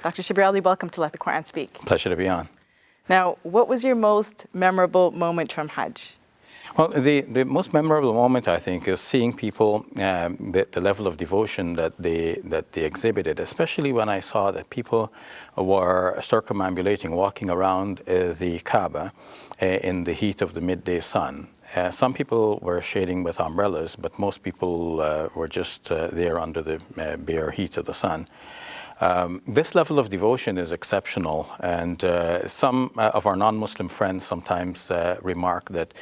Dr. Shabir Ally, welcome to Let the Quran Speak. Pleasure to be on. Now, what was your most memorable moment from Hajj? Well, the most memorable moment, I think, is seeing people, the level of devotion that they exhibited, especially when I saw that people were circumambulating, walking around the Kaaba in the heat of the midday sun. Some people were shading with umbrellas, but most people were just there under the bare heat of the sun. This level of devotion is exceptional, and some of our non-Muslim friends sometimes remark that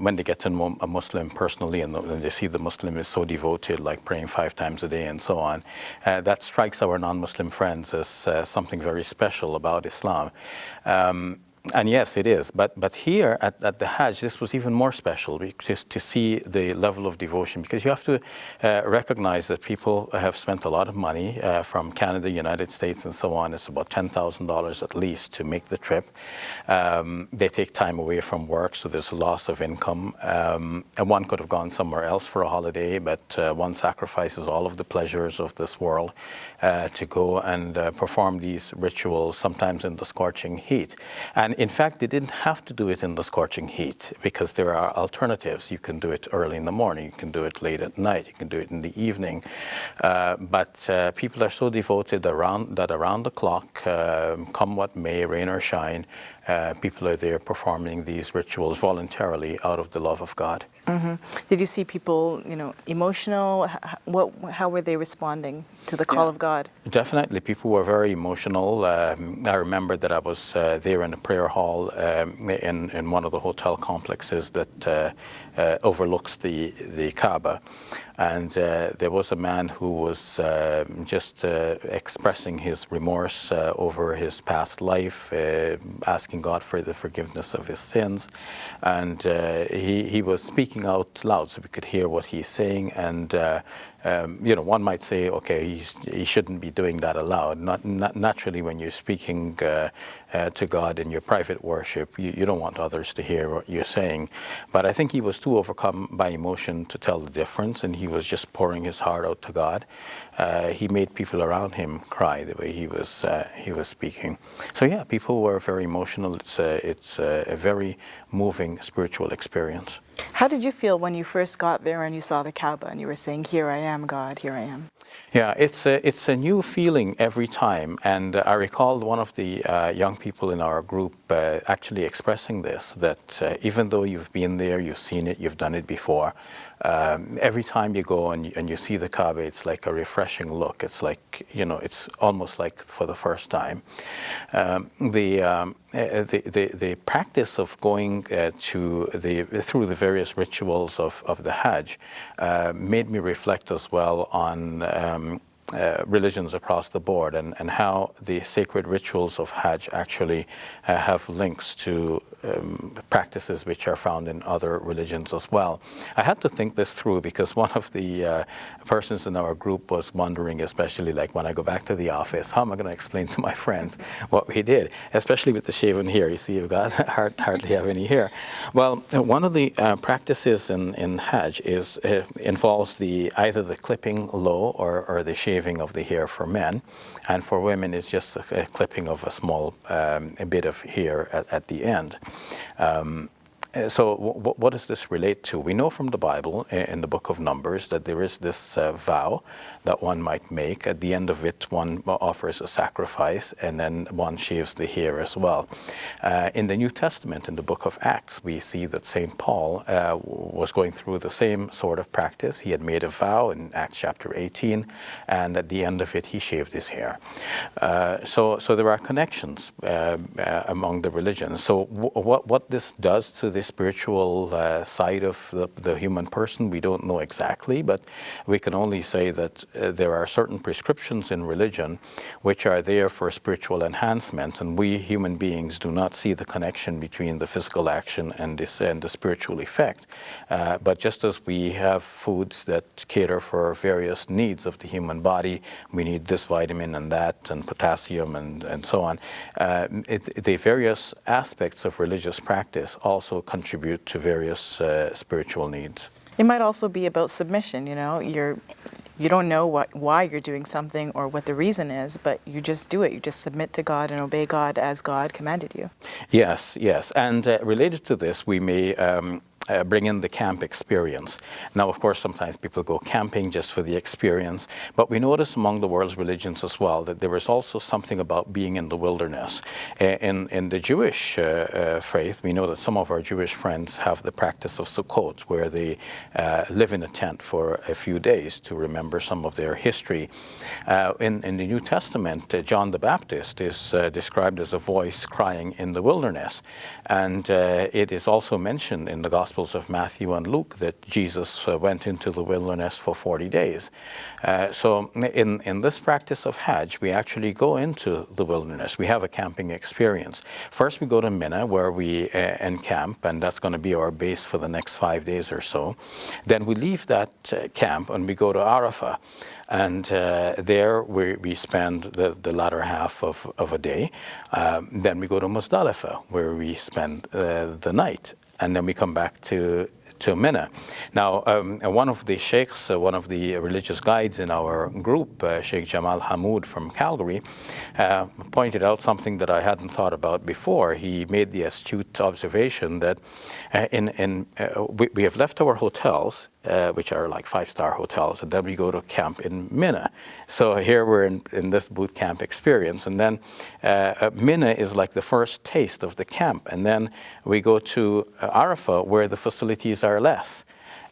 when they get to know a Muslim personally and they see the Muslim is so devoted, like praying 5 times a day and so on, that strikes our non-Muslim friends as something very special about Islam. And yes, it is. But here at the Hajj, this was even more special because to see the level of devotion, because you have to recognize that people have spent a lot of money from Canada, United States, and so on. It's about $10,000 at least to make the trip. They take time away from work, so there's a loss of income. And one could have gone somewhere else for a holiday, but one sacrifices all of the pleasures of this world to go and perform these rituals, sometimes in the scorching heat. And in fact, they didn't have to do it in the scorching heat because there are alternatives. You can do it early in the morning, you can do it late at night, you can do it in the evening. But people are so devoted around the clock, come what may, rain or shine, people are there performing these rituals voluntarily out of the love of God. Mm-hmm. Did you see people, emotional? How were they responding to the call of God? Definitely, people were very emotional. I remember that I was there in a prayer hall in one of the hotel complexes that overlooks the Kaaba, and there was a man who was just expressing his remorse over his past life, asking God for the forgiveness of his sins, and he was speaking out loud so we could hear what he's saying. And one might say, okay, he shouldn't be doing that aloud. Not naturally, when you're speaking to God in your private worship, you don't want others to hear what you're saying. But I think he was too overcome by emotion to tell the difference, and he was just pouring his heart out to God. He made people around him cry the way he was speaking. So yeah, people were very emotional. It's a very moving spiritual experience. How did you feel when you first got there and you saw the Kaaba and you were saying, "Here I am, God, here I am"? Yeah, it's a new feeling every time, and I recall one of the young people in our group actually expressing this, that even though you've been there, you've seen it, you've done it before, every time you go and you see the Kaaba, it's like a refreshing look. It's like, it's almost like for the first time. The practice of going through the various rituals of the Hajj made me reflect as well on religions across the board and how the sacred rituals of Hajj actually have links to practices which are found in other religions as well. I had to think this through because one of the persons in our group was wondering, especially like when I go back to the office, how am I going to explain to my friends what we did, especially with the shaven hair. You see, you've got hardly have any hair. Well, one of the practices in Hajj involves either the clipping low or the shaving of the hair for men, and for women it's just a clipping of a small a bit of hair at the end. So what does this relate to? We know from the Bible, in the book of Numbers, that there is this vow that one might make. At the end of it, one offers a sacrifice, and then one shaves the hair as well. In the New Testament, in the book of Acts, we see that St. Paul was going through the same sort of practice. He had made a vow in Acts chapter 18, and at the end of it, he shaved his hair. So there are connections among the religions. So what this does to the spiritual side of the human person, we don't know exactly, but we can only say that there are certain prescriptions in religion which are there for spiritual enhancement, and we human beings do not see the connection between the physical action and the spiritual effect. But just as we have foods that cater for various needs of the human body, we need this vitamin and that and potassium and so on, the various aspects of religious practice also contribute to various spiritual needs. It might also be about submission, You don't know why you're doing something or what the reason is, but you just do it. You just submit to God and obey God as God commanded you. Yes, yes. And related to this, we may bring in the camp experience. Now, of course, sometimes people go camping just for the experience, but we notice among the world's religions as well that there is also something about being in the wilderness. In the Jewish faith, we know that some of our Jewish friends have the practice of Sukkot, where they live in a tent for a few days to remember some of their history. In the New Testament, John the Baptist is described as a voice crying in the wilderness. And it is also mentioned in the Gospels of Matthew and Luke that Jesus went into the wilderness for 40 days. So in this practice of Hajj, we actually go into the wilderness. We have a camping experience. First, we go to Mina, where we encamp, and that's going to be our base for the next 5 days or so. Then we leave that camp and we go to Arafah. And there we spend the latter half of a day. Then we go to Muzdalifah, where we spend the night. And then we come back to Mina. Now, one of the sheikhs, one of the religious guides in our group, Sheikh Jamal Hamoud from Calgary, pointed out something that I hadn't thought about before. He made the astute observation that we have left our hotels, which are like 5-star hotels, and then we go to camp in Mina. So here we're in this boot camp experience, and then Mina is like the first taste of the camp, and then we go to Arafah, where the facilities are less.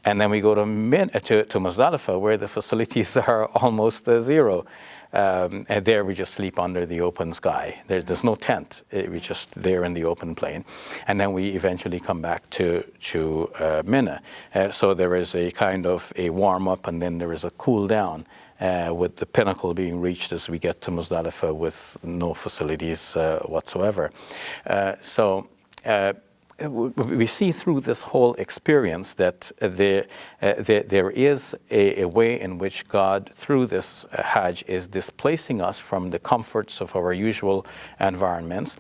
And then we go to Muzdalifah, where the facilities are almost zero. And there we just sleep under the open sky. There's no tent. We're just there in the open plain. And then we eventually come back to Mina. So there is a kind of a warm-up, and then there is a cool down. With the pinnacle being reached as we get to Muzdalifah with no facilities whatsoever. We see through this whole experience that there is a way in which God, through this Hajj, is displacing us from the comforts of our usual environments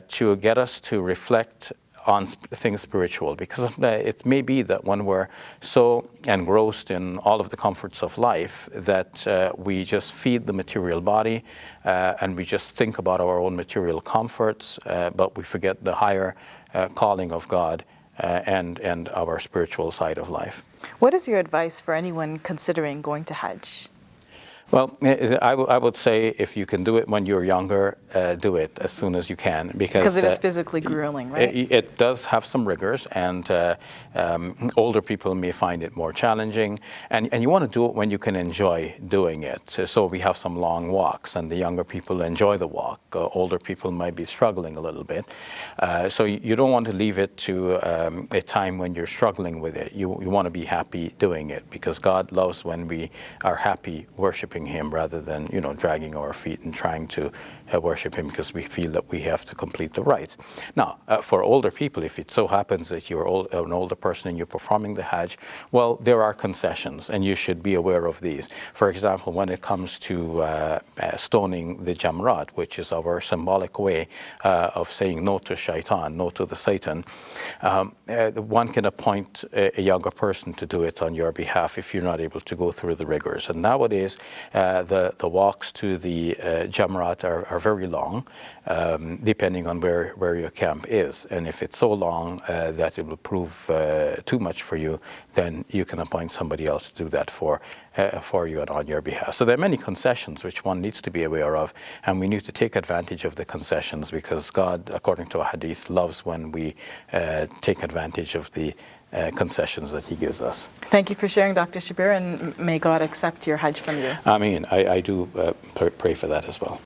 to get us to reflect on things spiritual, because it may be that when we're so engrossed in all of the comforts of life that we just feed the material body and we just think about our own material comforts, but we forget the higher calling of God and our spiritual side of life. What is your advice for anyone considering going to Hajj? Well, I would say if you can do it when you're younger, do it as soon as you can. Because it is physically grueling, right? It does have some rigors, and older people may find it more challenging. And you want to do it when you can enjoy doing it. So we have some long walks, and the younger people enjoy the walk. Older people might be struggling a little bit. So you don't want to leave it to a time when you're struggling with it. You want to be happy doing it, because God loves when we are happy worshiping Him rather than dragging our feet and trying to worship Him because we feel that we have to complete the rites. Now, for older people, if it so happens that you're an older person and you're performing the Hajj, well, there are concessions, and you should be aware of these. For example, when it comes to stoning the Jamrat, which is our symbolic way of saying no to shaitan, no to the Satan, one can appoint a younger person to do it on your behalf if you're not able to go through the rigors. And nowadays, the walks to the Jamrat are very long, depending on where your camp is. And if it's so long that it will prove too much for you, then you can appoint somebody else to do that for you and on your behalf. So there are many concessions which one needs to be aware of, and we need to take advantage of the concessions, because God, according to a hadith, loves when we take advantage of the concessions that He gives us. Thank you for sharing, Dr. Shabir, and may God accept your Hajj from you. I mean, I do pray for that as well.